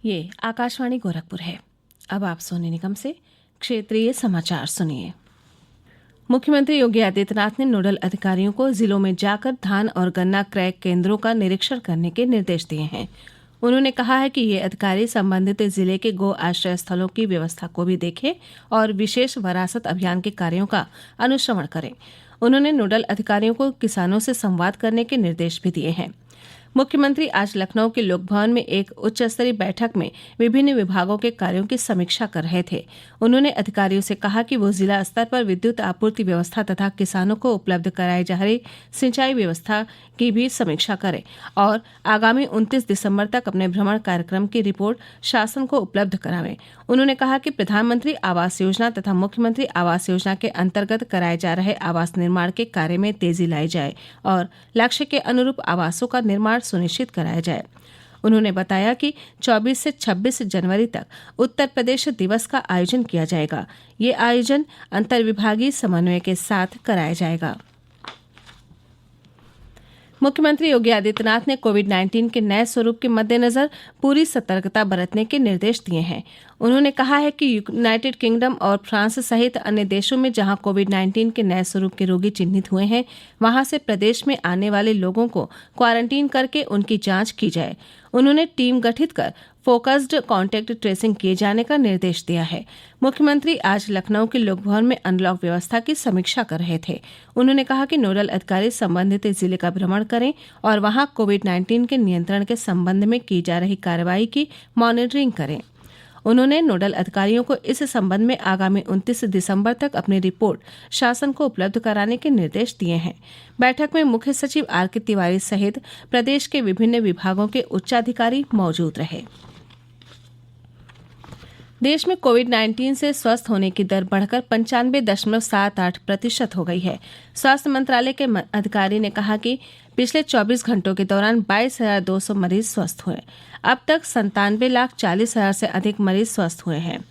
ये आकाशवाणी गोरखपुर है। अब आप सोनी निगम से क्षेत्रीय समाचार सुनिए। मुख्यमंत्री योगी आदित्यनाथ ने नोडल अधिकारियों को जिलों में जाकर धान और गन्ना क्रय केंद्रों का निरीक्षण करने के निर्देश दिए हैं। उन्होंने कहा है कि ये अधिकारी संबंधित जिले के गो आश्रय स्थलों की व्यवस्था को भी देखें और विशेष वरासत अभियान के कार्यों का अनुश्रवण करें। उन्होंने नोडल अधिकारियों को किसानों से संवाद करने के निर्देश भी दिए हैं। मुख्यमंत्री आज लखनऊ के लोक भवन में एक उच्च स्तरीय बैठक में विभिन्न विभागों के कार्यों की समीक्षा कर रहे थे। उन्होंने अधिकारियों से कहा कि वो जिला स्तर पर विद्युत आपूर्ति व्यवस्था तथा किसानों को उपलब्ध कराई जा रही सिंचाई व्यवस्था की भी समीक्षा करें और आगामी 29 दिसंबर तक अपने भ्रमण कार्यक्रम की रिपोर्ट शासन को उपलब्ध करावें। उन्होंने कहा कि प्रधानमंत्री आवास योजना तथा मुख्यमंत्री आवास योजना के अंतर्गत कराए जा रहे आवास निर्माण के कार्य में तेजी लाई जाए और लक्ष्य के अनुरूप आवासों का निर्माण सुनिश्चित कराया जाए। उन्होंने बताया कि 24 से 26 जनवरी तक उत्तर प्रदेश दिवस का आयोजन किया जाएगा। ये आयोजन अंतर्विभागीय समन्वय के साथ कराया जाएगा। मुख्यमंत्री योगी आदित्यनाथ ने कोविड-19 के नए स्वरूप के मद्देनजर पूरी सतर्कता बरतने के निर्देश दिए हैं। उन्होंने कहा है कि यूनाइटेड किंगडम और फ्रांस सहित अन्य देशों में जहां कोविड-19 के नए स्वरूप के रोगी चिन्हित हुए हैं, वहां से प्रदेश में आने वाले लोगों को क्वारंटीन करके उनकी जांच की जाए। उन्होंने टीम गठित कर फोकस्ड कॉन्टैक्ट ट्रेसिंग किए जाने का निर्देश दिया है। मुख्यमंत्री आज लखनऊ के लोक भवन में अनलॉक व्यवस्था की समीक्षा कर रहे थे। उन्होंने कहा कि नोडल अधिकारी संबंधित जिले का भ्रमण करें और वहां कोविड-19 के नियंत्रण के संबंध में की जा रही कार्रवाई की मॉनिटरिंग करें। उन्होंने नोडल अधिकारियों को इस संबंध में आगामी 29 दिसंबर तक अपनी रिपोर्ट शासन को उपलब्ध कराने के निर्देश दिए हैं। बैठक में मुख्य सचिव आर.के. तिवारी सहित प्रदेश के विभिन्न विभागों के उच्चाधिकारी मौजूद रहे। देश में कोविड-19 से स्वस्थ होने की दर बढ़कर 95.78% हो गई है। स्वास्थ्य मंत्रालय के अधिकारी ने कहा कि पिछले 24 घंटों के दौरान 22,200 मरीज स्वस्थ हुए। अब तक 97,40,000 से अधिक मरीज स्वस्थ हुए हैं।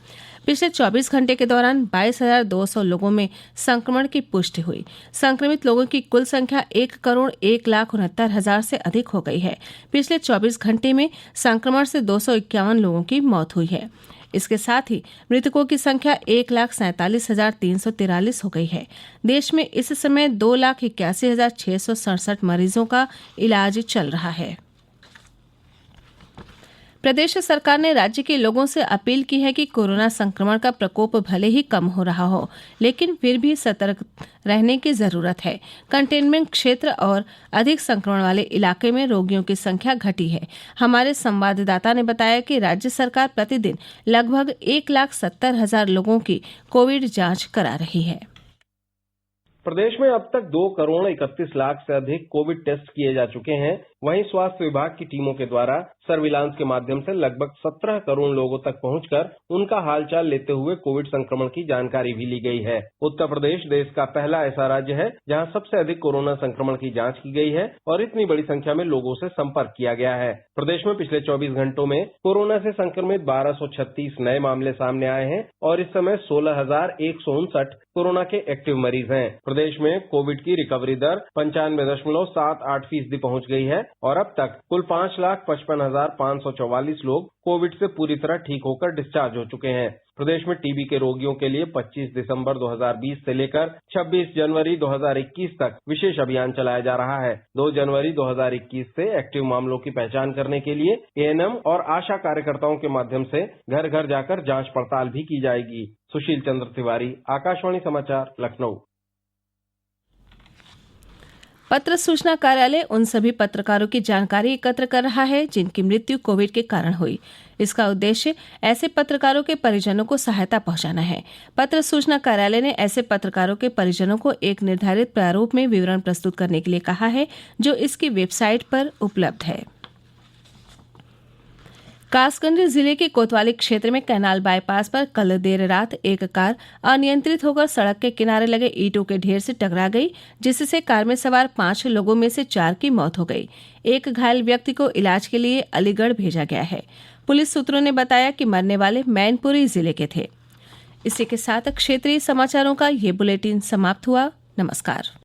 पिछले 24 घंटे के दौरान 22,200 लोगों में संक्रमण की पुष्टि हुई। संक्रमित लोगों की कुल संख्या 1,01,69,000 से अधिक हो गई है। पिछले 24 घंटे में संक्रमण से 251 लोगों की मौत हुई है। इसके साथ ही मृतकों की संख्या 1,47,343 हो गई है। देश में इस समय 2,81,667 मरीजों का इलाज चल रहा है। प्रदेश सरकार ने राज्य के लोगों से अपील की है कि कोरोना संक्रमण का प्रकोप भले ही कम हो रहा हो, लेकिन फिर भी सतर्क रहने की जरूरत है। कंटेनमेंट क्षेत्र और अधिक संक्रमण वाले इलाके में रोगियों की संख्या घटी है। हमारे संवाददाता ने बताया कि राज्य सरकार प्रतिदिन लगभग 1,70,000 लोगों की कोविड जांच करा रही है। प्रदेश में अब तक 2,31,00,000 से अधिक कोविड टेस्ट किए जा चुके हैं। वहीं स्वास्थ्य विभाग की टीमों के द्वारा सर्विलांस के माध्यम से लगभग 17 करोड़ लोगों तक पहुंचकर उनका हालचाल लेते हुए कोविड संक्रमण की जानकारी भी ली गई है। उत्तर प्रदेश देश का पहला ऐसा राज्य है जहां सबसे अधिक कोरोना संक्रमण की जांच की गई है और इतनी बड़ी संख्या में लोगों से संपर्क किया गया है। प्रदेश में पिछले 24 घंटों में कोरोना से संक्रमित 1,236 नए मामले सामने आए हैं और इस समय 16,159 कोरोना के एक्टिव मरीज हैं। प्रदेश में कोविड की रिकवरी दर 95.78% पहुंच गई है और अब तक कुल 5,55,544 लोग कोविड से पूरी तरह ठीक होकर डिस्चार्ज हो चुके हैं। प्रदेश में टीबी के रोगियों के लिए 25 दिसंबर 2020 से लेकर 26 जनवरी 2021 तक विशेष अभियान चलाया जा रहा है। 2 जनवरी 2021 से एक्टिव मामलों की पहचान करने के लिए एएनएम और आशा कार्यकर्ताओं के माध्यम से घर घर जाकर जांच पड़ताल भी की जाएगी। सुशील चंद्र तिवारी, आकाशवाणी समाचार, लखनऊ। पत्र सूचना कार्यालय उन सभी पत्रकारों की जानकारी एकत्र कर रहा है जिनकी मृत्यु कोविड के कारण हुई। इसका उद्देश्य ऐसे पत्रकारों के परिजनों को सहायता पहुंचाना है। पत्र सूचना कार्यालय ने ऐसे पत्रकारों के परिजनों को एक निर्धारित प्रारूप में विवरण प्रस्तुत करने के लिए कहा है, जो इसकी वेबसाइट पर उपलब्ध है। कासगंज जिले के कोतवाली क्षेत्र में कैनाल बाईपास पर कल देर रात एक कार अनियंत्रित होकर सड़क के किनारे लगे ईंटों के ढेर से टकरा गई, जिससे कार में सवार 5 लोगों में से 4 की मौत हो गई। एक घायल व्यक्ति को इलाज के लिए अलीगढ़ भेजा गया है। पुलिस सूत्रों ने बताया कि मरने वाले मैनपुरी जिले के थे। इसी के साथ क्षेत्रीय समाचारों का ये बुलेटिन समाप्त हुआ। नमस्कार।